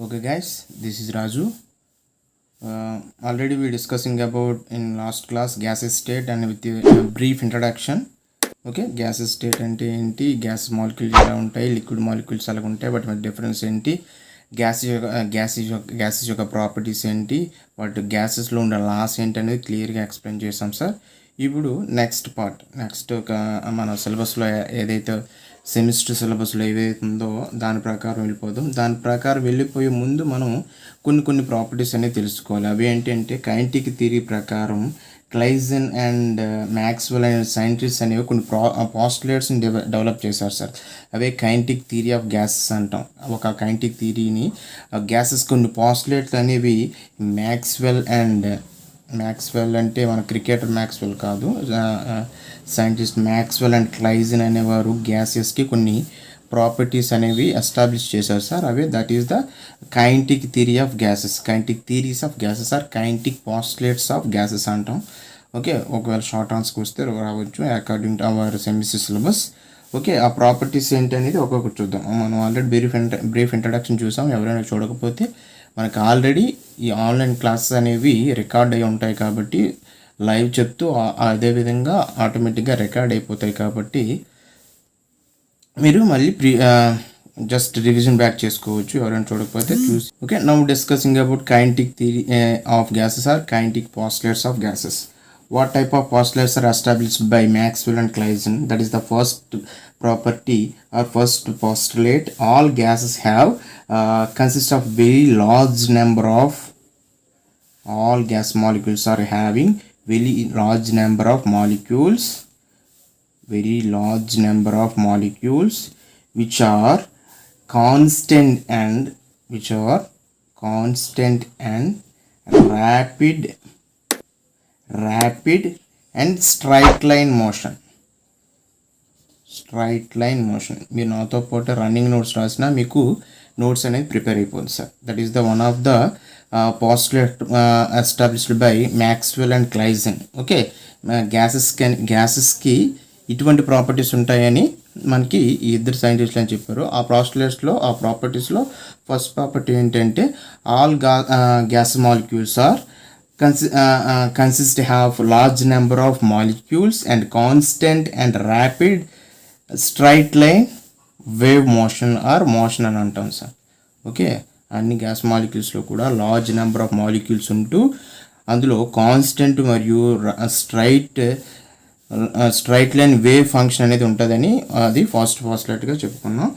Okay guys, this is Raju. Already we discussing about in last class gaseous state and with a brief introduction. Okay, gaseous state అంటే ఏంటి, gas molecules ఎలా ఉంటాయి, liquid molecules ఎలా ఉంటాయి, వాటి మధ్య difference ఏంటి, గ్యాసెస్ యొక్క ప్రాపర్టీస్ ఏంటి, వాటి గ్యాసెస్లో ఉండే లాస్ ఏంటి అనేది క్లియర్గా ఎక్స్ప్లెయిన్ చేసాం సార్. ఇప్పుడు నెక్స్ట్ ఒక మన సిలబస్లో ఏదైతే సెమిస్టర్ సిలబస్లో ఏదైతే ఉందో దాని ప్రకారం వెళ్ళిపోదాం. దాని ప్రకారం వెళ్ళిపోయే ముందు మనం కొన్ని ప్రాపర్టీస్ అనేవి తెలుసుకోవాలి. అవి ఏంటంటే కైనెటిక్ థియరీ ప్రకారం Clausius and Maxwell and scientist అనేవి కొన్ని పాస్టులేట్స్ని డెవలప్ చేశారు సార్. అవే కైనెటిక్ థియరీ ఆఫ్ గ్యాసెస్ అంటాం. ఒక కైనెటిక్ థియరీని గ్యాసెస్ కొన్ని పాస్టులేట్స్ అనేవి మ్యాక్స్వెల్ అంటే మన క్రికెటర్ మ్యాక్స్వెల్ కాదు, సైంటిస్ట్ మ్యాక్స్వెల్ అండ్ క్లైజన్ అనేవారు గ్యాసెస్కి కొన్ని ప్రాపర్టీస్ అనేవి ఎస్టాబ్లిష్ చేశారు సార్. అవే that is the kinetic theory of gases. Kinetic theories of gases or kinetic postulates of gases అంటాం. ఓకే, ఒకవేళ షార్ట్ ఆన్సర్కి వస్తే రావచ్చు according to our semester syllabus. Okay, ఆ ప్రాపర్టీస్ ఏంటి అనేది ఒక్కొక్కటి చూద్దాం. మనం ఆల్రెడీ బ్రీఫ్ ఇంట్రడక్షన్ చూసాం. ఎవరైనా చూడకపోతే మనకు ఆల్రెడీ ఈ ఆన్లైన్ క్లాసెస్ అనేవి రికార్డ్ అయి ఉంటాయి కాబట్టి లైవ్ చెప్తూ అదేవిధంగా ఆటోమేటిక్గా రికార్డ్ అయిపోతాయి కాబట్టి మీరు మళ్ళీ జస్ట్ రివిజన్ బ్యాక్ చేసుకోవచ్చు ఎవరైనా చూడకపోతే చూసి. Okay, now discussing about kinetic theory of gases or kinetic postulates of gases. What type of postulates are established by Maxwell and Claisen? That is the first property or first postulate. All gases have consist of very large number of, all gas molecules are having very large number of molecules, which are constant and rapid and straight line motion. మీరు నాతో పాటు running notes రాసినా మీకు notes అనేది prepare అయిపోతుంది sir. That is the one of the postulate established by Maxwell and Clausius. Okay, గ్యాసెస్కి ఇటువంటి properties ఉంటాయని మనకి ఈ ఇద్దరు సైంటిస్టులు అని చెప్పారు. ఆ ప్రాపర్టీస్లో ఫస్ట్ ప్రాపర్టీ ఏంటంటే all gas molecules are consist have large number of molecules and constant and rapid straight line wave motion or motion అని అంటాం సార్. ఓకే, అన్ని గ్యాస్ మాలిక్యూల్స్లో కూడా లార్జ్ నెంబర్ ఆఫ్ మాలిక్యూల్స్ ఉంటూ అందులో కాన్స్టెంట్ మరియు స్ట్రైట్ లైన్ వేవ్ ఫంక్షన్ అనేది ఉంటుందని అది ఫస్ట్ పోస్టులేట్గా చెప్పుకున్నాం.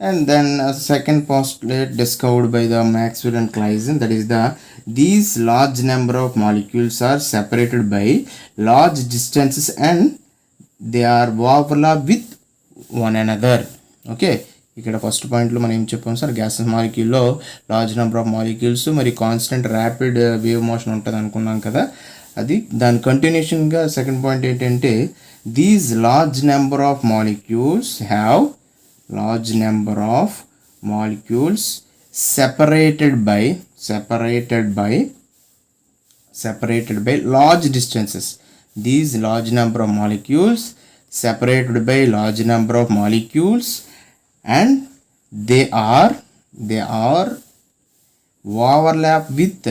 And then second postulate discovered by the Maxwell and Claisen, that is these large number of molecules are separated by large distances and they are overlap with one another. Okay, ఇక్కడ first పాయింట్లో మనం ఏం చెప్పాం sir, gas మాలిక్యూల్లో large number of molecules మరి constant rapid wave motion ఉంటుంది అనుకున్నాం కదా. అది దాని కంటిన్యూషన్గా సెకండ్ పాయింట్ ఏంటంటే these large number of molecules have separated by large distances. These large number of molecules separated by large number of molecules and they are overlap with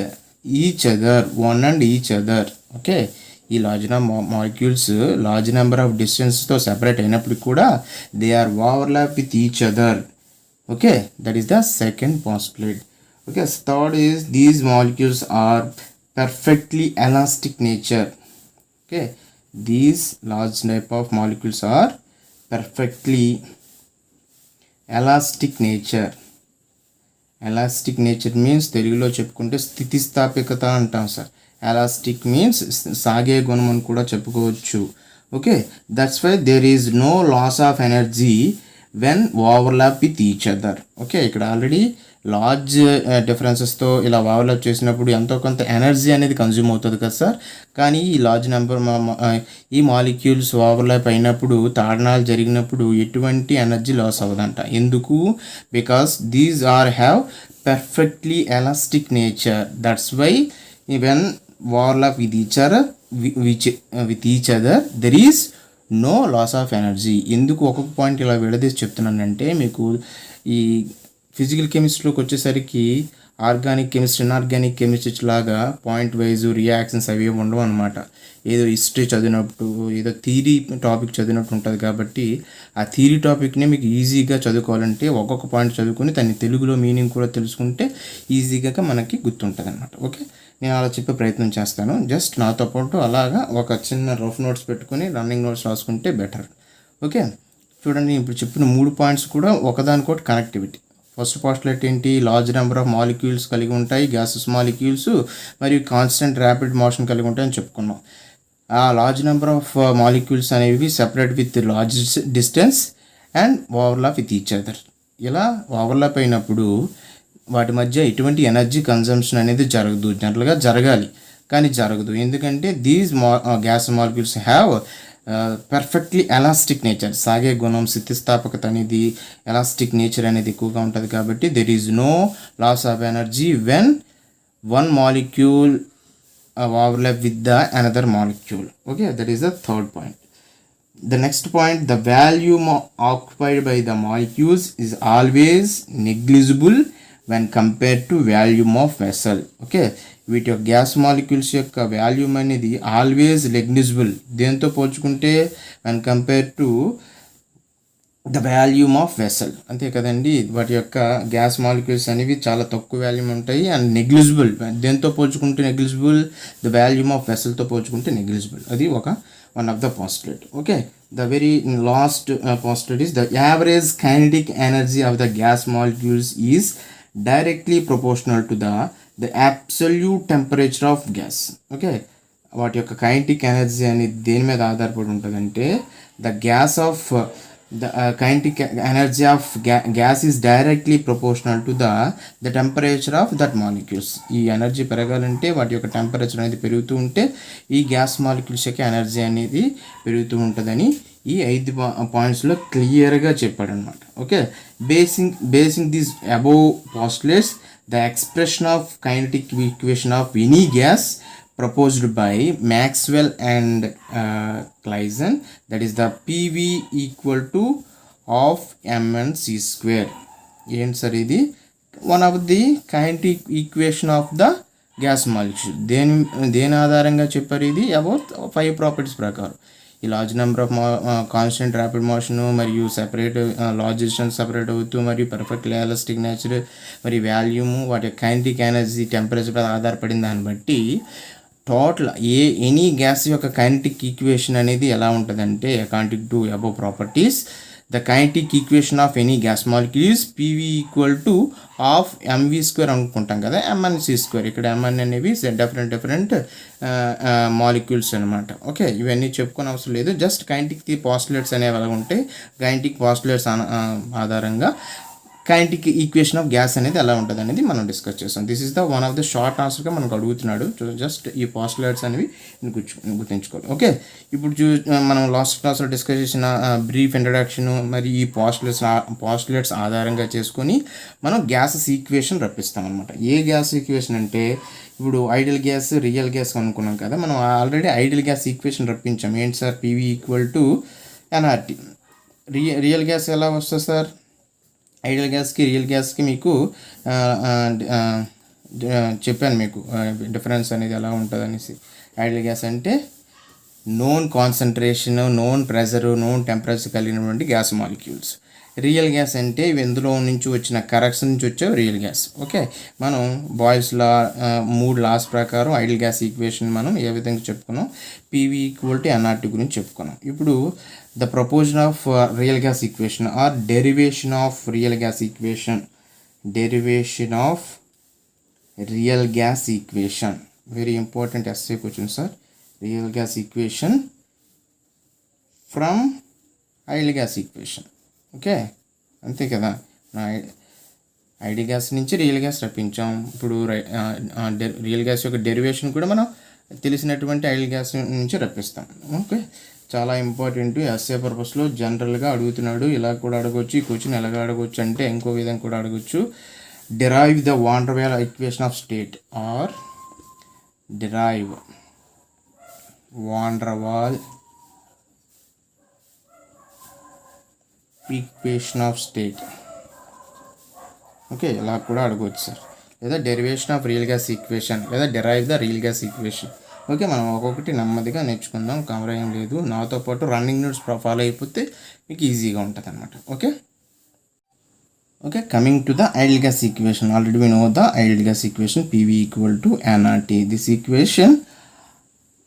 each other, one and each other. Okay, ఈ large number molecules large number of డిస్టెన్స్తో separate అయినప్పుడు కూడా they are overlap with each other. Okay, that is the second postulate. Okay, third is these molecules are perfectly elastic nature. Okay, these large type of molecules are perfectly elastic nature means తెలుగులో చెప్పుకుంటే స్థితిస్థాపకత అంటాం sir. Elastic means సాగే గుణం అని కూడా చెప్పుకోవచ్చు. Okay, that's why there is no loss of energy when overlap with each other. Okay, ఇక్కడ already large డిఫరెన్సెస్తో ఇలా ఓవర్లాప్ చేసినప్పుడు ఎంతో కొంత ఎనర్జీ అనేది కన్జ్యూమ్ అవుతుంది కదా సార్. కానీ ఈ లార్జ్ నెంబర్ ఈ మాలిక్యూల్స్ ఓవర్లాప్ అయినప్పుడు తాడనాలు జరిగినప్పుడు ఎటువంటి ఎనర్జీ లాస్ అవ్వదంట. ఎందుకు? Because these are have perfectly elastic nature. That's why when overlap with each other there is no loss of energy. ఎందుకు ఒక్కొక్క పాయింట్ ఇలా విడదీసి చెప్తున్నానంటే మీకు ఈ ఫిజికల్ కెమిస్ట్రీలోకి వచ్చేసరికి ఆర్గానిక్ కెమిస్ట్రీ, ఇన్ఆర్గానిక్ కెమిస్ట్రీ లాగా పాయింట్ వైజ్ రియాక్షన్స్ అవి ఉండవు అనమాట. ఏదో హిస్టరీ చదివినప్పుడు, ఏదో థియరీ టాపిక్ చదివినట్టు ఉంటుంది. కాబట్టి ఆ థియరీ టాపిక్ని మీకు ఈజీగా చదువుకోవాలంటే ఒక్కొక్క పాయింట్ చదువుకొని దాన్ని తెలుగులో మీనింగ్ కూడా తెలుసుకుంటే ఈజీగా మనకి గుర్తుంటుంది అనమాట. ఓకే, నేను అలా చెప్పే ప్రయత్నం చేస్తాను. జస్ట్ నాతో పాటు అలాగా ఒక చిన్న రఫ్ నోట్స్ పెట్టుకొని రన్నింగ్ నోట్స్ రాసుకుంటే బెటర్. ఓకే, చూడండి, ఇప్పుడు చెప్పిన 3 పాయింట్స్ కూడా ఒకదానికోటి కనెక్టివిటీ. ఫస్ట్ పాస్టులేట్ ఏంటి? లార్జ్ నెంబర్ ఆఫ్ మాలిక్యూల్స్ కలిగి ఉంటాయి, గ్యాసెస్ మాలిక్యూల్స్, మరియు కాన్స్టెంట్ ర్యాపిడ్ మోషన్ కలిగి ఉంటాయని చెప్పుకున్నాం. ఆ లార్జ్ నెంబర్ ఆఫ్ మాలిక్యూల్స్ అనేవి separate with large distance and overlap with each other. ఇలా ఓవర్లాప్ అయినప్పుడు వాటి మధ్య ఎటువంటి ఎనర్జీ కన్జంప్షన్ అనేది జరగదు. జనరల్గా జరగాలి కానీ జరగదు. ఎందుకంటే these gas molecules have perfectly elastic nature. సాగే గుణం, స్థితిస్థాపకత అనేది, ఎలాస్టిక్ నేచర్ అనేది ఎక్కువగా ఉంటుంది. కాబట్టి there is no loss of energy when one molecule overlap with the another molecule. Okay, that is the third point. The next point, the volume occupied by the molecules is always negligible when compared to volume of vessel. Okay, వీటి యొక్క gas molecules యొక్క volume అనేది always negligible. దేంతో పోల్చుకుంటే when compared to the volume of vessel. అంతే కదండి, వాటి యొక్క గ్యాస్ మాలిక్యూల్స్ అనేవి చాలా తక్కువ వాల్యూమ్ ఉంటాయి. అండ్ నెగ్లిజిబుల్, దేంతో పోల్చుకుంటే నెగ్లిజిబుల్? ద వాల్యూమ్ ఆఫ్ వెసల్తో పోల్చుకుంటే నెగ్లిజిబుల్. అది one of the postulate. Okay, the very last postulate is the average kinetic energy of the gas molecules is directly proportional to the absolute temperature of gas. Okay, వాటి యొక్క kinetic energy అనేది దేని మీద ఆధారపడి ఉంటుందంటే the gas off the kinetic energy of gas is directly proportional to the temperature of that molecules. ఈ energy పెరగాలంటే వాటి యొక్క టెంపరేచర్ అనేది పెరుగుతూ ఉంటే ఈ గ్యాస్ మాలిక్యూల్స్ యొక్క ఎనర్జీ అనేది పెరుగుతూ ఉంటుందని ఈ 5 పాయింట్స్లో క్లియర్గా చెప్పాడు అనమాట. Okay, basing these above postulates the expression of kinetic equation of any gas proposed by Maxwell and Claisen, that is the PV equal to of mc square. ఏంటి సార్ ఇది? One of the kinetic equation of the gas molecule. దేని ఆధారంగా చెప్పారు? ఇది about 5 properties ప్రకారం. ఈ large number of constant rapid motion, మరియు separate large distance separate అవుతూ, మరియు పర్ఫెక్ట్లీ ఎలాస్టిక్ నేచర్, మరియు వాల్యూము, వాటి కైనెటిక్ ఎనర్జీ టెంపరేచర్ మీద ఆధారపడిన దాన్ని బట్టి టోటల్ ఎనీ గ్యాస్ యొక్క కైనెటిక్ ఈక్వేషన్ అనేది ఎలా ఉంటుందంటే according to above properties the kinetic equation of any gas molecules PV equal to of MV square అనుకుంటాం కదా, ఎంఎన్సి స్క్వేర్. ఇక్కడ ఎంఎన్ అనేవి డిఫరెంట్ మాలిక్యూల్స్ అనమాట. ఓకే, ఇవన్నీ చెప్పుకొని అవసరం లేదు. జస్ట్ కైనెటిక్ పాస్టులేట్స్ అనేవి ఎలా ఉంటాయి, కైనెటిక్ పాస్టులేట్స్ ఆధారంగా కైనెటిక్ ఈక్వేషన్ ఆఫ్ గ్యాస్ అనేది ఎలా ఉంటుంది అనేది మనం డిస్కస్ చేస్తాం. This is the one of the short ఆన్సర్గా మనకు అడుగుతున్నాడు. జస్ట్ ఈ పాస్టులేట్స్ అనేవి గుర్తుంచుకోవాలి. ఓకే, ఇప్పుడు మనం లాస్ట్ క్లాస్లో డిస్కస్ చేసిన బ్రీఫ్ ఇంట్రడక్షన్ మరి ఈ పాస్టులేట్స్ ఆధారంగా చేసుకొని మనం గ్యాసెస్ ఈక్వేషన్ రప్పిస్తాం అనమాట. ఏ గ్యాస్ ఈక్వేషన్ అంటే ఇప్పుడు ఐడియల్ గ్యాస్, రియల్ గ్యాస్ అనుకున్నాం కదా, మనం ఆల్రెడీ ఐడియల్ గ్యాస్ ఈక్వేషన్ రప్పించాం. ఏంటి sir? PV equal to NRT. Real gas ఎలా వస్తుంది సార్? ఐడియల్ గ్యాస్కి రియల్ గ్యాస్కి మీకు చెప్పాను మీకు డిఫరెన్స్ అనేది ఎలా ఉంటుంది అనేసి. ఐడియల్ గ్యాస్ అంటే known concentration, known pressure, known temperature కలిగినటువంటి గ్యాస్ మాలిక్యూల్స్. రియల్ గ్యాస్ అంటే ఇందులో నుంచి వచ్చిన కరెక్షన్ నుంచి వచ్చే రియల్ గ్యాస్. ఓకే, మనం బాయిల్స్ లా 3 లాస్ ప్రకారం ఐడియల్ గ్యాస్ ఈక్వేషన్ మనం ఏ విధంగా చెప్పుకున్నాం, పీవీ ఈక్వల్ టు ఎన్ఆర్టీ గురించి చెప్పుకున్నాం. ఇప్పుడు the proposition of real gas equation or derivation of real gas equation. Derivation of real gas equation, very important SA question sir. Real gas equation from ideal gas equation. Okay, అంతే కదా, ideal gas నుంచి real gas రప్పించాం. ఇప్పుడు real gas యొక్క derivation కూడా మనం తెలిసినటువంటి ideal gas నుంచి రప్పిస్తాం. ఓకే, చాలా ఇంపార్టెంట్. ఎస్ఏ పర్పస్లో జనరల్గా అడుగుతున్నాడు. ఇలా కూడా అడగవచ్చు. ఈ క్వశ్చన్ ఎలాగ అడగవచ్చు అంటే ఇంకో విధంగా కూడా అడగవచ్చు. derive the van der Waals equation of state or derive van der Waals equation of state. Okay, ఇలా కూడా అడగవచ్చు సార్. లేదా derivation of real gas equation, లేదా derive the real gas equation. Okay, మనం ఒక్కొక్కటి నెమ్మదిగా నేర్చుకుందాం, కవర్ ఏం లేదు. నాతో పాటు రన్నింగ్ నోట్స్ ఫాలో అయిపోతే మీకు ఈజీగా ఉంటుంది అనమాట. Okay okay, coming to the ideal gas equation. Already we know the ideal gas equation, PV equal to nRT. This equation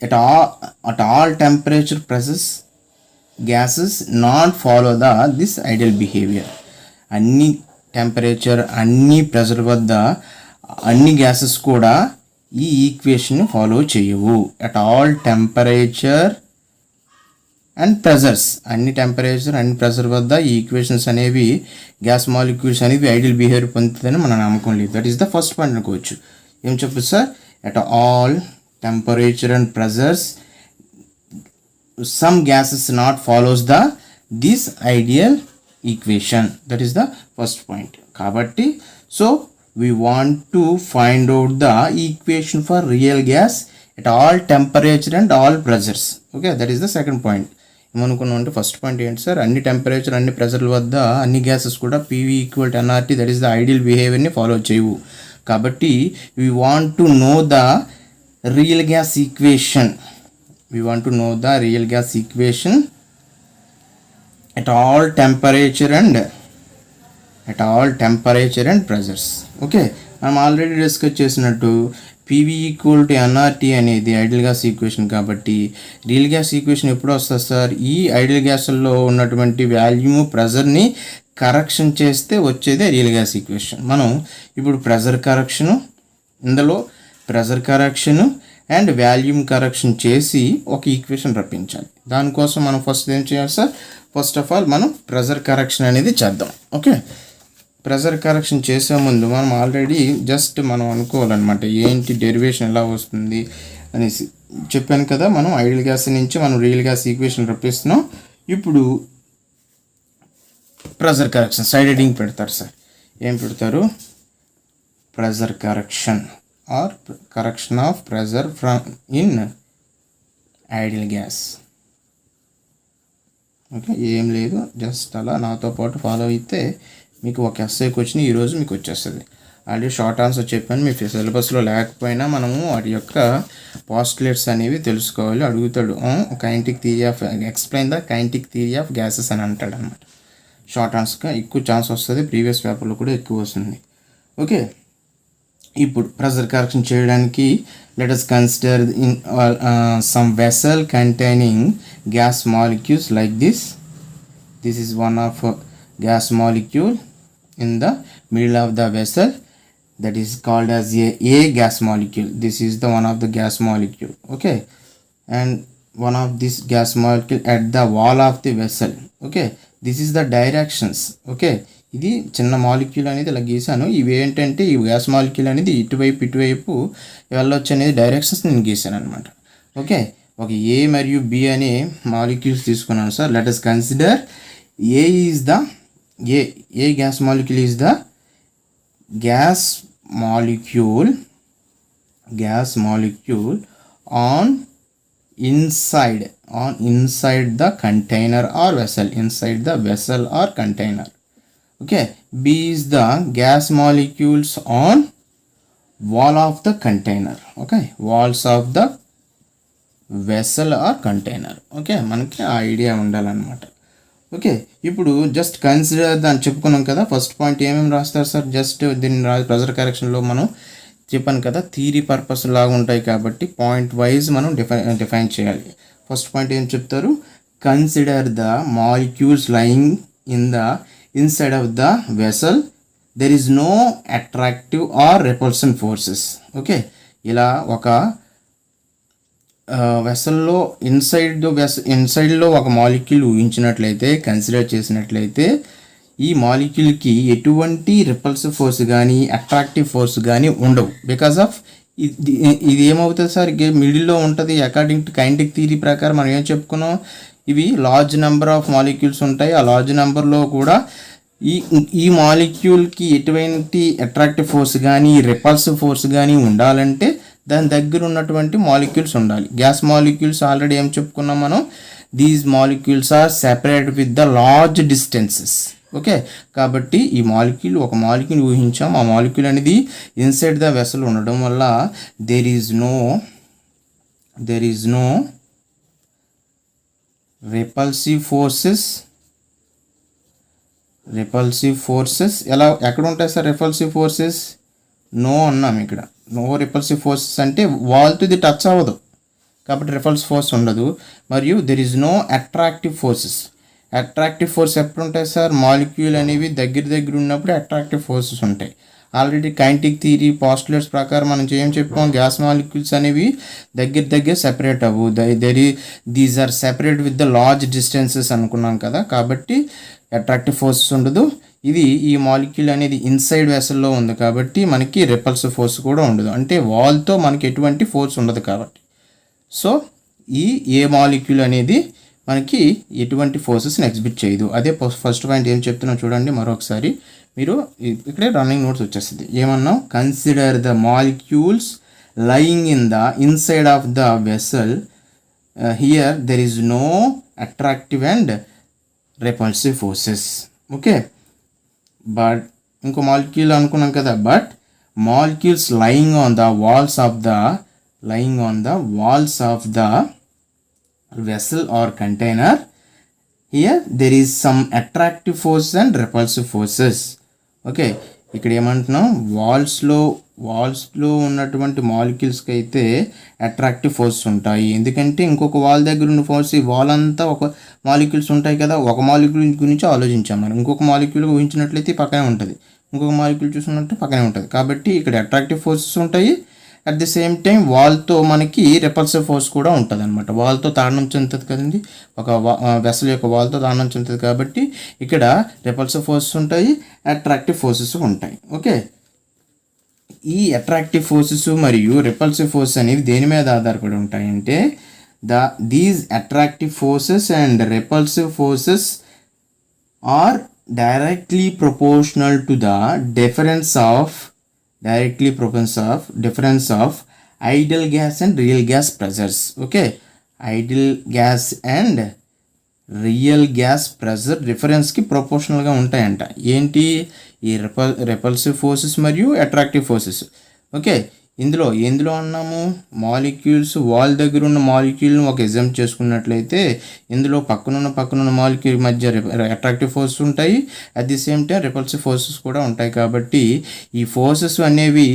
at all temperature pressures gases not follow this ideal behavior. అన్ని temperature అన్ని pressure వద్ద అన్ని gases కూడా ఈ equation follow చేయవు. At all temperature and pressures, అన్ని temperature అన్ని pressure వద్ద ఈ ఈక్వేషన్స్ అనేవి గ్యాస్ మాలిక్యూల్స్ అనేవి ఐడియల్ బిహేవియర్ పొందుతుందని మన నమ్మకం లేదు. That is the first point అనుకోవచ్చు. ఏం చెప్పచ్చు sir? At all temperature and pressures some gases not follows this ideal equation. That is the first point. Kabatti, so we want to find out the equation for real gas at all temperature and all pressures. Okay, that is the second point. ఏమనుకున్నాం first point ఏంటి sir? అన్ని temperature అన్ని ప్రెషర్ల వద్ద అన్ని gases కూడా PV equal to nRT, that is the ideal బిహేవియర్ని follow చేయవు. కాబట్టి we want to know the real gas equation. We want to know the real gas equation at all temperature and pressures. Okay, మనం already discuss చేసినట్టు PV equal to nRT అనేది ideal gas equation. కాబట్టి real gas equation ఎప్పుడు వస్తుంది sir? ఈ ideal గ్యాస్లో ఉన్నటువంటి volume ప్రెజర్ని correction చేస్తే వచ్చేదే రియల్ గ్యాస్ ఈక్వేషన్. మనం ఇప్పుడు ప్రెజర్ కరెక్షను, ఇందులో pressure correction and volume correction చేసి ఒక ఈక్వేషన్ రప్పించాలి. దానికోసం మనం ఫస్ట్ ఏం చేయాలి సార్? ఫస్ట్ ఆఫ్ ఆల్ మనం ప్రెజర్ కరెక్షన్ అనేది చేద్దాం. ఓకే, ప్రెజర్ కరెక్షన్ చేసే ముందు మనం ఆల్రెడీ జస్ట్ మనం అనుకోవాలన్నమాట, ఏంటి డెరివేషన్ ఎలా వస్తుంది అనేసి చెప్పాను కదా. మనం ఐడియల్ గ్యాస్ నుంచి మనం రియల్ గ్యాస్ ఈక్వేషన్ రప్పిస్తున్నాం. ఇప్పుడు ప్రెజర్ కరెక్షన్ సైడ్ హెడింగ్ పెడతారు సార్. ఏం పెడతారు? Pressure correction or correction of pressure from in ideal gas. Okay, ఏం లేదు, జస్ట్ అలా నాతో పాటు ఫాలో అయితే మీకు ఒక ఎస్ఐ క్వశ్చన్ ఈరోజు మీకు వచ్చేస్తుంది. ఆల్రెడీ షార్ట్ ఆన్సర్ చెప్పాను. మీ సిలబస్లో లేకపోయినా మనము వాటి యొక్క పాస్టులేట్స్ అనేవి తెలుసుకోవాలి. అడుగుతాడు kinetic theory of explain the kinetic theory of gases అని అంటాడు అనమాట. షార్ట్ ఆన్సర్గా ఎక్కువ ఛాన్స్ వస్తుంది, ప్రీవియస్ పేపర్లో కూడా ఎక్కువ వస్తుంది. ఓకే, ఇప్పుడు ప్రెజర్ కరెక్షన్ చేయడానికి let us consider in some vessel containing gas molecules like this. This is one of gas molecule in the middle of the vessel, that is called as a gas molecule. This is the one of the gas molecule. Okay, and one of this gas molecule at the wall of the vessel. Okay, this is the directions. Okay, ఇది చిన్న molecule అనేది ఇలా గీసాను. ఇవి ఏంటంటే ఈ gas molecule అనేది ఇటువైపు వెళ్ళొచ్చు అనేది డైరెక్షన్స్ నేను గీసాను అనమాట. ఓకే, ఒక ఏ మరియు బి అనే మాలిక్యూల్స్ తీసుకున్నాను sir. Let us consider A is the A gas molecule is the gas molecule on inside the container or vessel, inside the vessel or container. Okay, B is the gas molecules on wall of the container. Okay, walls of the vessel or container. Okay, మనకి ఆ idea ఉండాలన్నమాట. Okay, ఇప్పుడు just consider దాన్ని చెప్పుకున్నాం కదా. First point ఏమేమి రాస్తారు sir? Just దీన్ని ప్రెజర్ కరెక్షన్లో మనం చెప్పాను కదా, థియరీ పర్పస్ లాగా ఉంటాయి కాబట్టి పాయింట్ వైజ్ మనం డిఫైన్ చేయాలి. ఫస్ట్ పాయింట్ ఏం చెప్తారు? Consider the molecules lying inside of the vessel, there is no attractive or repulsion forces. Okay, ఇలా ఒక వెసల్లో ఇన్సైడ్లో ఒక మాలిక్యూల్ ఊహించినట్లయితే, కన్సిడర్ చేసినట్లయితే ఈ మాలిక్యూల్కి ఎటువంటి రిపల్సివ్ ఫోర్స్ కానీ అట్రాక్టివ్ ఫోర్స్ కానీ ఉండవు. బికాస్ ఆఫ్ ఇది ఏమవుతుంది సార్? మిడిల్లో ఉంటుంది. అకార్డింగ్ టు కైనెటిక్ థియరీ ప్రకారం మనం ఏం చెప్పుకున్నాం? ఇవి లార్జ్ నెంబర్ ఆఫ్ మాలిక్యూల్స్ ఉంటాయి. ఆ లార్జ్ నెంబర్లో కూడా ఈ మాలిక్యూల్కి ఎటువంటి అట్రాక్టివ్ ఫోర్స్ కానీ రిపల్సివ్ ఫోర్స్ కానీ ఉండాలంటే దాని దగ్గర ఉన్నటువంటి మాలిక్యూల్స్ ఉండాలి. గ్యాస్ మాలిక్యూల్స్ ఆల్రెడీ ఏం చెప్పుకున్నాం మనం? These molecules are separate with the large distances. Okay, కాబట్టి ఈ మాలిక్యూల్ ఒక మాలిక్యూల్ ఊహించాం. ఆ మాలిక్యూల్ అనేది ఇన్సైడ్ ద వెసల్ ఉండడం వల్ల there is no repulsive forces ఎలా ఎక్కడ ఉంటాయి సార్ repulsive forces? నో అన్నాం ఇక్కడ. నో repulsive forces అంటే వాల్తో ఇది టచ్ అవ్వదు కాబట్టి repulsive force ఉండదు. మరియు there is no attractive forces. Attractive force ఎప్పుడు ఉంటాయి సార్? మాలిక్యూల్ అనేవి దగ్గర ఉన్నప్పుడు అట్రాక్టివ్ ఫోర్సెస్ ఉంటాయి. ఆల్రెడీ కైనెటిక్ థియరీ పాస్టులేట్స్ ప్రకారం మనం ఏం చెప్పాం, గ్యాస్ మాలిక్యూల్స్ అనేవి దగ్గర సెపరేట్ అవ్వు, these are separate with the large distances అనుకున్నాం కదా. కాబట్టి అట్రాక్టివ్ ఫోర్సెస్ ఉండదు. ఇది ఈ మాలిక్యూల్ అనేది ఇన్సైడ్ వెసల్లో ఉంది కాబట్టి మనకి రిపల్సివ్ ఫోర్స్ కూడా ఉండదు, అంటే వాల్తో మనకి ఎటువంటి ఫోర్స్ ఉండదు కాబట్టి. సో ఈ ఏ మాలిక్యూల్ అనేది మనకి ఎటువంటి ఫోర్సెస్ని ఎగ్జిబిట్ చేయదు. అదే ఫస్ట్ పాయింట్ ఏం చెప్తున్నాం చూడండి మరొకసారి. మీరు ఇక్కడే రన్నింగ్ నోట్స్ వచ్చేస్తుంది. ఏమన్నాం? Consider the molecules lying in the inside of the vessel. Here there is no attractive and repulsive forces. Okay, but ఇంకో మాలిక్యూల్ అనుకున్నాం కదా. But molecules lying on the walls of the vessel or container, here there is some attractive forces and repulsive forces. Okay, ఇక్కడ ఏమంటున్నాం, వాల్స్లో ఉన్నటువంటి మాలిక్యూల్స్కి అయితే attractive force ఉంటాయి. ఎందుకంటే ఇంకొక వాల్ దగ్గర ఉన్న ఫోర్స్, ఈ వాల్ అంతా ఒక మాలిక్యూల్స్ ఉంటాయి కదా. ఒక మాలిక్యూల్ గురించి ఆలోచించాం మనం. ఇంకొక మాలిక్యూల్ ఊహించినట్లయితే పక్కనే ఉంటుంది, ఇంకొక మాలిక్యూల్ చూసినట్టు పక్కనే ఉంటుంది. కాబట్టి ఇక్కడ అట్రాక్టివ్ ఫోర్సెస్ ఉంటాయి. అట్ ది సేమ్ టైం వాల్తో మనకి రెపల్సివ్ ఫోర్స్ కూడా ఉంటుంది అనమాట. వాల్తో తాడనం చెందుతుంది కదండి, ఒక వెసల్ యొక్క వాల్తో తాడనం చెందుతుంది కాబట్టి ఇక్కడ రెపల్సివ్ ఫోర్సెస్ ఉంటాయి, అట్రాక్టివ్ ఫోర్సెస్ ఉంటాయి. ఓకే, ఈ అట్రాక్టివ్ ఫోర్సెస్ మరియు రెపల్సివ్ ఫోర్సెస్ అనేవి దేని మీద ఆధారపడి ఉంటాయంటే, these attractive forces and repulsive forces are directly proportional to the difference of ideal gas and real gas pressures. Okay, ideal gas and real gas pressure రిఫరెన్స్కి ప్రొపోర్షనల్గా ఉంటాయంట. ఏంటి? ఈ రెపల్సివ్ ఫోర్సెస్ మరియు అట్రాక్టివ్ ఫోర్సెస్. ఓకే, ఎందులో అన్నాము? Molecules wall దగ్గర ఉన్న మాలిక్యూల్ని ఒక ఎగ్జాంపుల్ చేసుకున్నట్లయితే ఇందులో పక్కనున్న మాలిక్యూల్ మధ్య అట్రాక్టివ్ ఫోర్సెస్ ఉంటాయి, at the same time repulsive forces కూడా ఉంటాయి. కాబట్టి ఈ ఫోర్సెస్ అనేవి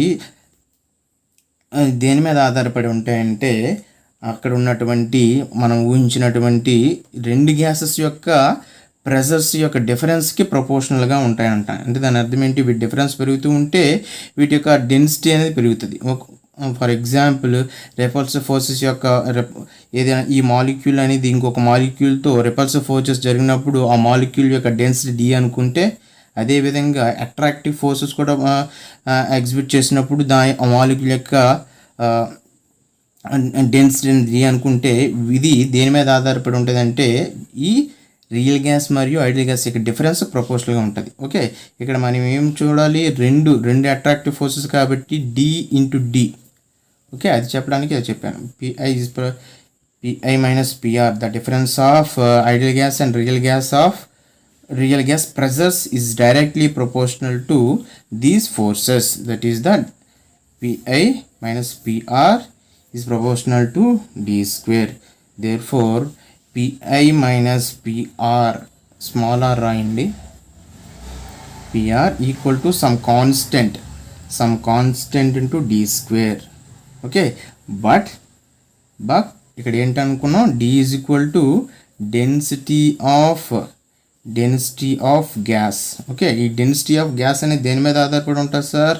దేని మీద ఆధారపడి ఉంటాయంటే, అక్కడ ఉన్నటువంటి మనం ఊహించినటువంటి రెండు గ్యాసెస్ యొక్క ప్రెషర్స్ యొక్క డిఫరెన్స్కి ప్రపోర్షనల్గా ఉంటాయంట. అంటే దాని అర్థం ఏంటి? వీటి డిఫరెన్స్ పెరుగుతూ ఉంటే వీటి యొక్క డెన్సిటీ అనేది పెరుగుతుంది. ఫర్ ఎగ్జాంపుల్ రెపల్సివ్ ఫోర్సెస్ యొక్క ఏదైనా ఈ మాలిక్యూల్ అనేది ఇంకొక మాలిక్యూల్తో రెపల్సివ్ ఫోర్సెస్ జరిగినప్పుడు ఆ మాలిక్యూల్ యొక్క డెన్సిటీ D అనుకుంటే, అదేవిధంగా అట్రాక్టివ్ ఫోర్సెస్ కూడా ఎగ్జిబిట్ చేసినప్పుడు ఆ మాలిక్యూల్ యొక్క డెన్సిటీ D అనుకుంటే, ఇది దేని మీద ఆధారపడి ఉంటుంది అంటే ఈ రియల్ గ్యాస్ మరియు ఐడియల్ గ్యాస్ యొక్క డిఫరెన్స్ ప్రపోర్షనల్గా ఉంటుంది. ఓకే, ఇక్కడ మనం ఏం చూడాలి? రెండు అట్రాక్టివ్ ఫోర్సెస్ కాబట్టి D × D. ఓకే, అది చెప్పడానికి అది చెప్పాను. PI minus PR, the difference of ideal gas and real gas pressures is directly proportional to these forces. That is that PI minus PR is proportional to D square. Therefore PI minus PR, small r రాయండి, PR equal to some constant into D square. Okay, but ఇక్కడ ఏంటనుకున్నాం? D is equal to density of gas. Okay, ఈ density of gas అనేది దేని మీద ఆధారపడి ఉంటుంది sir?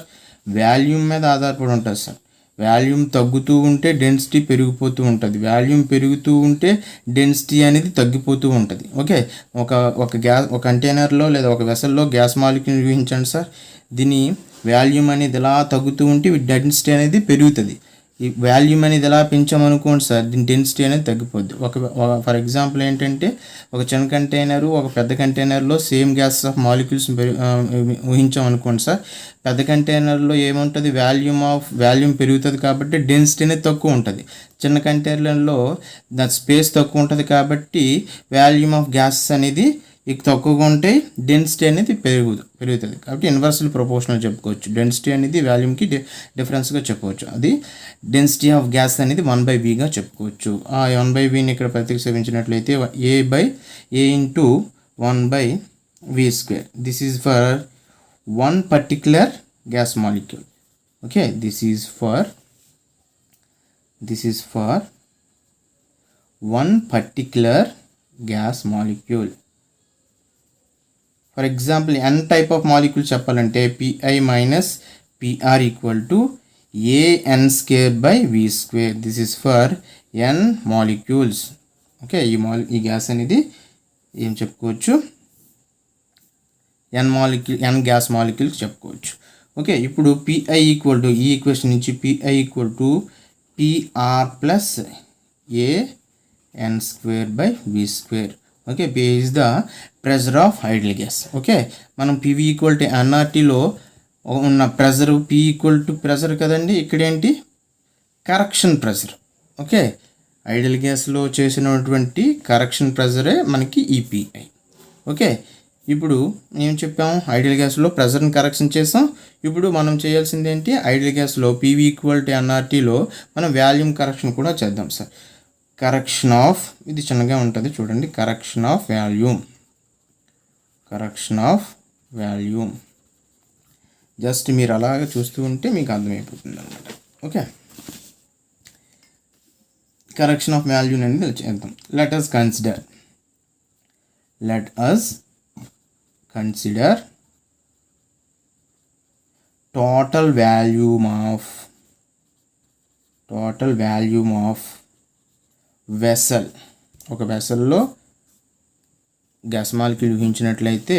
Volume మీద ఆధారపడి ఉంటుంది సార్. వాల్యూమ్ తగ్గుతూ ఉంటే డెన్సిటీ పెరిగిపోతూ ఉంటుంది, వాల్యూమ్ పెరుగుతూ ఉంటే డెన్సిటీ అనేది తగ్గిపోతూ ఉంటుంది. ఓకే, ఒక కంటైనర్లో లేదా ఒక వెసల్లో గ్యాస్ మాలిక్యూల్ ఊహించండి సార్. దీని వాల్యూమ్ అనేది ఎలా తగ్గుతూ ఉంటే డెన్సిటీ అనేది పెరుగుతుంది. ఈ వాల్యూమ్ అనేది ఎలా పెంచామనుకోండి సార్, దీని డెన్సిటీ అనేది తగ్గిపోద్ది. ఫర్ ఎగ్జాంపుల్ ఏంటంటే, ఒక చిన్న కంటైనరు ఒక పెద్ద కంటైనర్లో సేమ్ గ్యాస్ ఆఫ్ మాలిక్యూల్స్ ఊహించామనుకోండి సార్. పెద్ద కంటైనర్లో ఏముంటుంది? వాల్యూమ్ పెరుగుతుంది కాబట్టి డెన్సిటీ అనేది తక్కువ ఉంటుంది. చిన్న కంటైనర్లలో దాని స్పేస్ తక్కువ ఉంటుంది కాబట్టి వాల్యూమ్ ఆఫ్ గ్యాసెస్ అనేది తక్కువగా ఉంటే డెన్సిటీ అనేది పెరుగుతుంది. కాబట్టి ఇన్వర్స్లీ ప్రపోర్షనల్ చెప్పుకోవచ్చు. డెన్సిటీ అనేది వాల్యూమ్కి డిఫరెన్స్గా చెప్పవచ్చు. అది డెన్సిటీ ఆఫ్ గ్యాస్ అనేది 1/vగా చెప్పుకోవచ్చు. ఆ 1/vని ఇక్కడ ప్రతిక్షేపించినట్లయితే A into 1/v². This is for one particular gas molecule. Okay, this is for one particular gas molecule. For example, n type of molecule చెప్పాలంటే Pi minus Pr equal to an²/v². This is for n molecules. Okay, ఈ gas అనేది ఏం చెప్పుకోవచ్చు, n gas molecules చెప్పుకోవచ్చు. Okay, ఇప్పుడు Pi equal to ఈ equation నుంచి Pi equal to Pr plus an²/v². Okay, P is the pressure of ideal gas. Okay, మనం PV equal to nRTలో ఉన్న pressure P equal to pressure కదండి, ఇక్కడ ఏంటి correction pressure. Okay, ideal గ్యాస్లో చేసినటువంటి correction ప్రెజరే మనకి ఈ Pi. ఓకే, ఇప్పుడు ఏం చెప్పాము, ఐడియల్ గ్యాస్లో ప్రెజర్ని కరెక్షన్ చేసాం. ఇప్పుడు మనం చేయాల్సింది ఏంటి, ఐడియల్ గ్యాస్లో PV ఈక్వల్ టు nRTలో మనం వాల్యూమ్ కరెక్షన్ కూడా చేద్దాం సార్. కరెక్షన్ ఆఫ్, ఇది చిన్నగా ఉంటుంది చూడండి, కరెక్షన్ ఆఫ్ వాల్యూమ్. జస్ట్ మీరు అలాగే చూస్తూ ఉంటే మీకు అర్థమైపోతుంది అనమాట. ఓకే, కరెక్షన్ ఆఫ్ వాల్యూమ్ అనేది చేద్దాం. Let us consider total volume of vessel. ఒక వెసల్లో గ్యాస్ మాలిక్యూల్ ఊహించినట్లయితే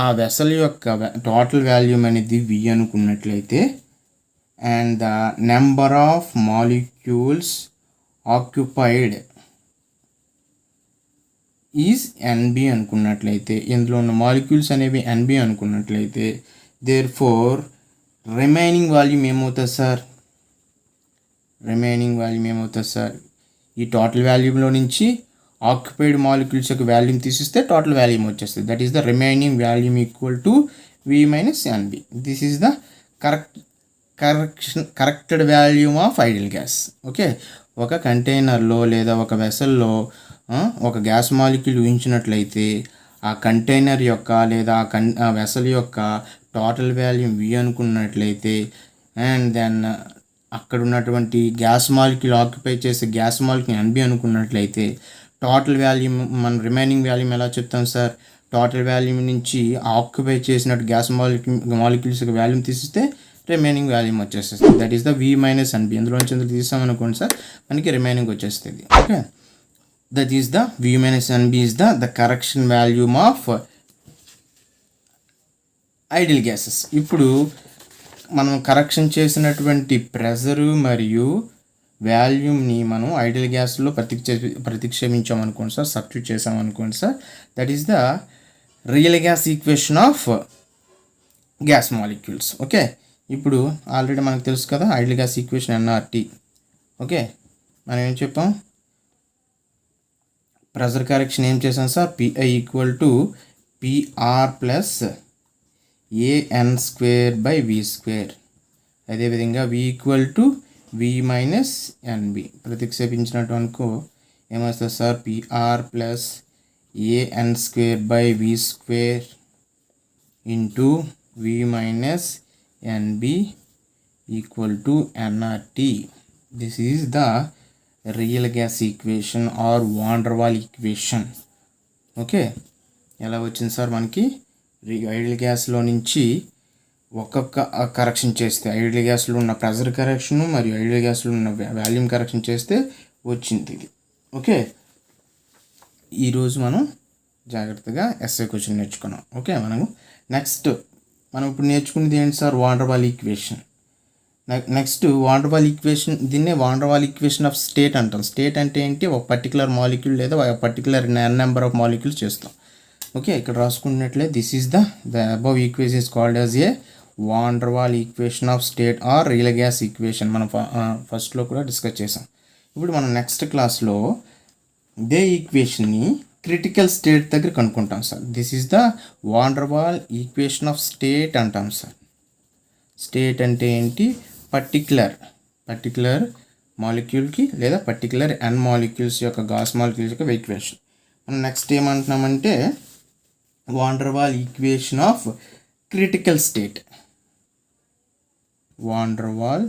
ఆ వెసల్ యొక్క టోటల్ వాల్యూమ్ అనేది V అనుకున్నట్లయితే, and the number of molecules occupied is NB అనుకున్నట్లయితే, ఇందులో ఉన్న మాలిక్యూల్స్ అనేవి NB అనుకున్నట్లయితే, దేర్ ఫోర్ రిమైనింగ్ వాల్యూమ్ ఏమవుతుంది సార్, ఈ టోటల్ వాల్యూమ్లో నుంచి ఆక్యుపైడ్ మాలిక్యూల్స్ యొక్క వాల్యూమ్ తీసిస్తే టోటల్ వాల్యూమ్ వచ్చేస్తుంది. That is the remaining volume equal to V minus NB. This is the corrected volume of ideal gas. Okay, ఒక కంటైనర్లో లేదా ఒక వెసల్లో ఒక గ్యాస్ మాలిక్యూల్ ఊహించినట్లయితే ఆ కంటైనర్ యొక్క లేదా ఆ వెసల్ యొక్క టోటల్ వాల్యూమ్ V అనుకున్నట్లయితే, అండ్ దెన్ అక్కడ ఉన్నటువంటి గ్యాస్ మాలిక్యూల్ ఆక్యుపై చేసే గ్యాస్ మాలిక్యూల్ NB అనుకున్నట్లయితే, టోటల్ వాల్యూమ్ మన రిమైనింగ్ వాల్యూమ్ ఎలా చెప్తాం సార్, టోటల్ వాల్యూమ్ నుంచి ఆక్యుపై చేసినట్టు గ్యాస్ మాలిక్యూల్స్ యొక్క వాల్యూమ్ తీసిస్తే రిమైనింగ్ వాల్యూమ్ వచ్చేస్తుంది. That is the V minus NB. ఇందులోంచి ఇందులో తీసామనుకోండి సార్, మనకి రిమైనింగ్ వచ్చేస్తుంది. Okay, that is the V minus NB is the correction volume of ideal gases. ఇప్పుడు మనం కరెక్షన్ చేసినటువంటి ప్రెజరు మరియు వాల్యూమ్ని మనం ఐడియల్ గ్యాస్లో ప్రతిక్షేపించామనుకోండి సార్, సబ్స్టిట్యూట్ చేసామనుకోండి sir, that is the real gas equation of gas molecules. Okay, ఇప్పుడు already మనకు తెలుసు కదా ideal gas equation nRT. Okay, మనం ఏం చెప్పాం, ప్రెజర్ కరెక్షన్ ఏం చేసాం sir, Pi equal to Pr plus an²/v². అదేవిధంగా V equal to V minus NB ప్రతిక్షేపించినట్టు అనుకో ఏమొస్తుంది sir, Pr plus an²/v² into V minus NB equal to nRT. This is the real gas equation or van der Waal equation. Okay, ఎలా వచ్చింది sir మనకి, ideal గ్యాస్లో నుంచి ఒక్కొక్క correction చేస్తే, ideal గ్యాస్లో ఉన్న pressure correction మరియు ఐడియల్ గ్యాస్లో ఉన్న వాల్యూమ్ కరెక్షన్ చేస్తే వచ్చింది ఇది. ఓకే, ఈరోజు మనం జాగ్రత్తగా ఎస్ఐ క్వశ్చన్ నేర్చుకున్నాం. ఓకే, మనం ఇప్పుడు నేర్చుకునేది ఏంటి sir, van der Waal equation. Next van der Waal equation, దీన్నే van der Waal equation of state అంటాం. స్టేట్ అంటే ఏంటి, ఒక పర్టికులర్ మాలిక్యూల్ లేదా ఒక పర్టికులర్ నెంబర్ ఆఫ్ మాలిక్యూల్స్ చేస్తాం. ఓకే, ఇక్కడ రాసుకున్నట్లే this is the above equation is called as a van der Waal equation of state or real gas equation. మనం ఫస్ట్లో కూడా డిస్కస్ చేసాం. ఇప్పుడు మనం నెక్స్ట్ క్లాస్లో ఇదే ఈక్వేషన్ని క్రిటికల్ స్టేట్ దగ్గర కనుక్కుంటాం sir. This is the van der Waal equation of state అంటాం సార్. స్టేట్ అంటే ఏంటి? పర్టిక్యులర్ మాలిక్యూల్కి లేదా పర్టిక్యులర్ n మాలిక్యూల్స్ యొక్క గాస్ మాలిక్యూల్స్ యొక్క ఈక్వేషన్. మనం నెక్స్ట్ ఏమంటున్నామంటే van der Waal equation of critical state. Van der Waal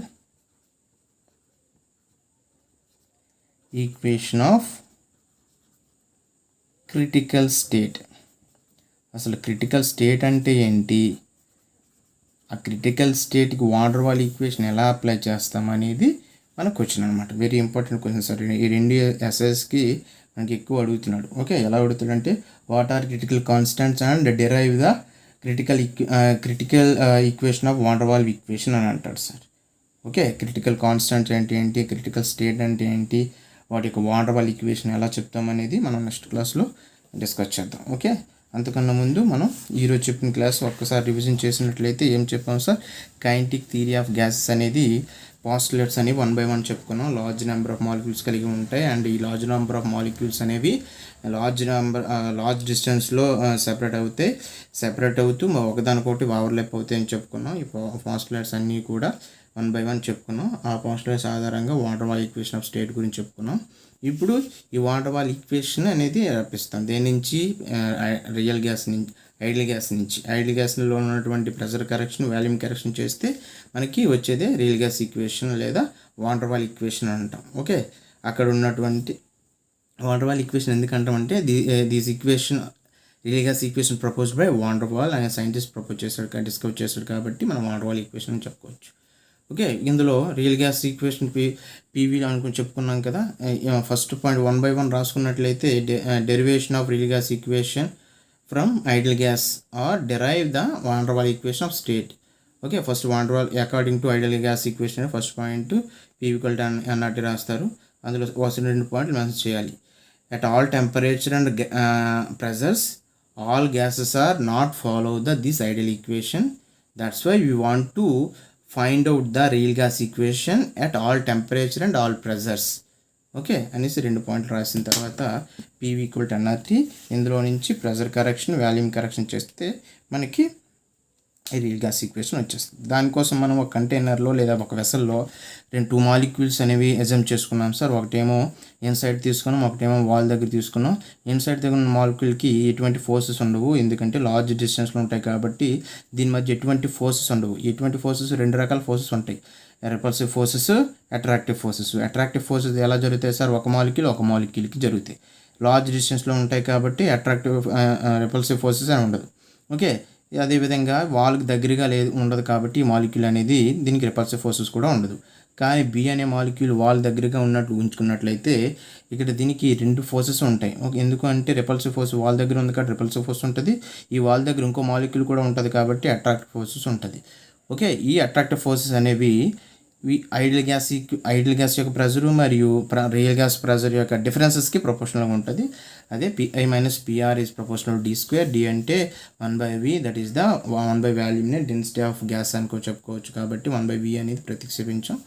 equation of critical state. అసలు క్రిటికల్ స్టేట్ అంటే ఏంటి, ఆ క్రిటికల్ స్టేట్కి వాన్ డెర్ వాల్ ఈక్వేషన్ ఎలా అప్లై చేస్తాం అనేది మన క్వశ్చన్ అనమాట. Very important question sir. ఈ రెండు ఎస్ఎస్కి మనకి ఎక్కువ అడుగుతున్నాడు. ఓకే, ఎలా అడుగుతాడంటే what are critical constants and derive the critical equation of van der Waal equation అని అంటాడు సార్. ఓకే, క్రిటికల్ కాన్స్టెంట్స్ అంటే ఏంటి, క్రిటికల్ స్టేట్ అంటే ఏంటి, వాటి యొక్క వాన్ డెర్ వాల్ ఈక్వేషన్ ఎలా చెప్తామనేది మనం నెక్స్ట్ క్లాస్లో డిస్కస్ చేద్దాం. ఓకే, అంతకన్నా ముందు మనం ఈరోజు చెప్పిన క్లాస్ ఒక్కసారి రివిజన్ చేసినట్లయితే ఏం చెప్పాం sir? Kinetic theory of gases అనేది పాస్టులేట్స్ అనేవి 1 by 1 చెప్పుకున్నాం. లార్జ్ నెంబర్ ఆఫ్ మాలిక్యూల్స్ కలిగి ఉంటాయి అండ్ ఈ లార్జ్ నెంబర్ ఆఫ్ మాలిక్యూల్స్ అనేవి లార్జ్ డిస్టెన్స్లో సెపరేట్ అవుతూ ఒకదానికొకటి ఓవర్లాప్ అవుతాయి అని చెప్పుకున్నాం. ఈ పాస్టులేట్స్ అన్నీ కూడా 1 by 1 చెప్పుకున్నాం. ఆ పాస్టులేట్స్ ఆధారంగా van der Waal equation of state గురించి చెప్పుకున్నాం. ఇప్పుడు ఈ వాన్ డెర్ వాల్ ఈక్వేషన్ అనేది రప్పిస్తాం. దేని నుంచి? రియల్ గ్యాస్ నుంచి, ఐడియల్ గ్యాస్లో ఉన్నటువంటి ప్రెషర్ కరెక్షన్, వాల్యూమ్ కరెక్షన్ చేస్తే మనకి వచ్చేదే రియల్ గ్యాస్ ఈక్వేషన్ లేదా వాన్ డెర్ వాల్ ఈక్వేషన్ అంటాం. ఓకే, అక్కడ ఉన్నటువంటి వాన్ డెర్ వాల్ ఈక్వేషన్ ఎందుకంటామంటే this equation real gas equation proposed by van der Waal అనే సైంటిస్ట్ డిస్కవర్ చేశాడు కాబట్టి మనం వాన్ డెర్ వాల్ ఈక్వేషన్ అని చెప్పుకోవచ్చు. ఓకే, ఇందులో రియల్ గ్యాస్ ఈక్వేషన్ పీవీ అనుకుని చెప్పుకున్నాం కదా. ఫస్ట్ పాయింట్ 1 by 1 రాసుకున్నట్లయితే derivation of real gas equation from ideal gas or derive the van der Waal equation of state. Okay, first van der Waal according to ideal gas equation first point PV equal to NRT రాస్తారు. అందులో 2 పాయింట్లు mention చేయాలి. At all temperature and pressures all gases are not follow this ideal equation. That's why we want to find out the real gas equation at all temperature and all pressures. Okay అనేసి 2 పాయింట్లు రాసిన తర్వాత PV equal to NRT, ఇందులో నుంచి pressure correction, volume correction చేస్తే మనకి real gas equation వచ్చేస్తుంది. దానికోసం మనం ఒక కంటైనర్లో లేదా ఒక వెసల్లో 2 మాలిక్యూల్స్ అనేవి అజంప్ చేసుకున్నాం సార్. ఒకటేమో ఇన్సైడ్ తీసుకున్నాం, ఒకటేమో వాల్ దగ్గర తీసుకున్నాం. ఇన్సైడ్ దగ్గర ఉన్న మాలిక్యూల్కి ఎటువంటి ఫోర్సెస్ ఉండవు, ఎందుకంటే లార్జ్ డిస్టెన్స్లో ఉంటాయి కాబట్టి దీని మధ్య ఎటువంటి ఫోర్సెస్ ఉండవు. ఎటువంటి ఫోర్సెస్ 2 రకాల ఫోర్సెస్ ఉంటాయి, repulsive forces, attractive forces. Attractive forces ఎలా జరుగుతాయి సార్? ఒక మాలిక్యూల్కి జరుగుతాయి. లార్జ్ డిస్టెన్స్లో ఉంటాయి కాబట్టి అట్రాక్టివ్ రెపల్సివ్ ఫోర్సెస్ అని ఉండదు. ఓకే, అదేవిధంగా వాల్కి దగ్గరగా ఉండదు కాబట్టి ఈ మాలిక్యూల్ అనేది దీనికి రెపల్సివ్ ఫోర్సెస్ కూడా ఉండదు. కానీ బి అనే మాలిక్యూల్ వాల్ దగ్గరగా ఉన్నట్లు ఉంచుకున్నట్లయితే ఇక్కడ దీనికి 2 ఫోర్సెస్ ఉంటాయి. ఎందుకు అంటే రెపల్సివ్ ఫోర్స్ వాల్ దగ్గర ఉంది కాబట్టి రెపల్సివ్ ఫోర్స్ ఉంటుంది, ఈ వాల్ దగ్గర ఇంకో మాలిక్యూల్ కూడా ఉంటుంది కాబట్టి అట్రాక్టివ్ ఫోర్సెస్ ఉంటుంది. ఓకే, ఈ అట్రాక్టివ్ ఫోర్సెస్ అనేవి ఐడియల్ గ్యాస్ యొక్క ప్రెజరు మరియు రియల్ గ్యాస్ ప్రెజర్ యొక్క డిఫరెన్సెస్కి ప్రపోర్షనల్గా ఉంటుంది. అదే PI minus PR is proportional d². d అంటే 1/v, దట్ ఈస్ ద 1 వాల్యూమ్ని డెన్సిటీ ఆఫ్ గ్యాస్ అనుకో చెప్పుకోవచ్చు. కాబట్టి 1/v అనేది ప్రతిక్షేపించాం,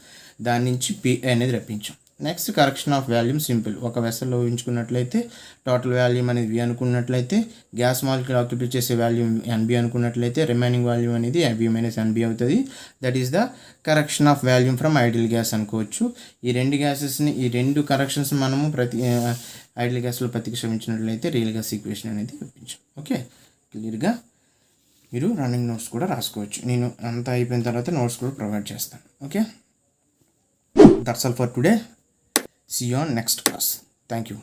దాని నుంచి పిఐ అనేది రప్పించాం. Next correction of volume simple. ఒక వెసల్లో ఊహించుకున్నట్లయితే టోటల్ వాల్యూమ్ అనేది v అనుకున్నట్లయితే, గ్యాస్ మాలిక్యూల్ ఆక్యుపై చేసే వాల్యూమ్ NB అనుకున్నట్లయితే, రిమైనింగ్ వాల్యూమ్ అనేది V మైనస్ NB అవుతుంది. That is the correction of volume from ideal gas అనుకోవచ్చు. ఈ 2 కరెక్షన్స్ మనము ఐడియల్ గ్యాస్లో ప్రతిక్షేపించినట్లయితే రియల్ గ్యాస్ ఈక్వేషన్ అనేది రప్పించాం. ఓకే, క్లియర్గా మీరు రన్నింగ్ నోట్స్ కూడా రాసుకోవచ్చు. నేను అంతా అయిపోయిన తర్వాత నోట్స్ కూడా ప్రొవైడ్ చేస్తాను. Okay, that's all for today. See you on next class. Thank you.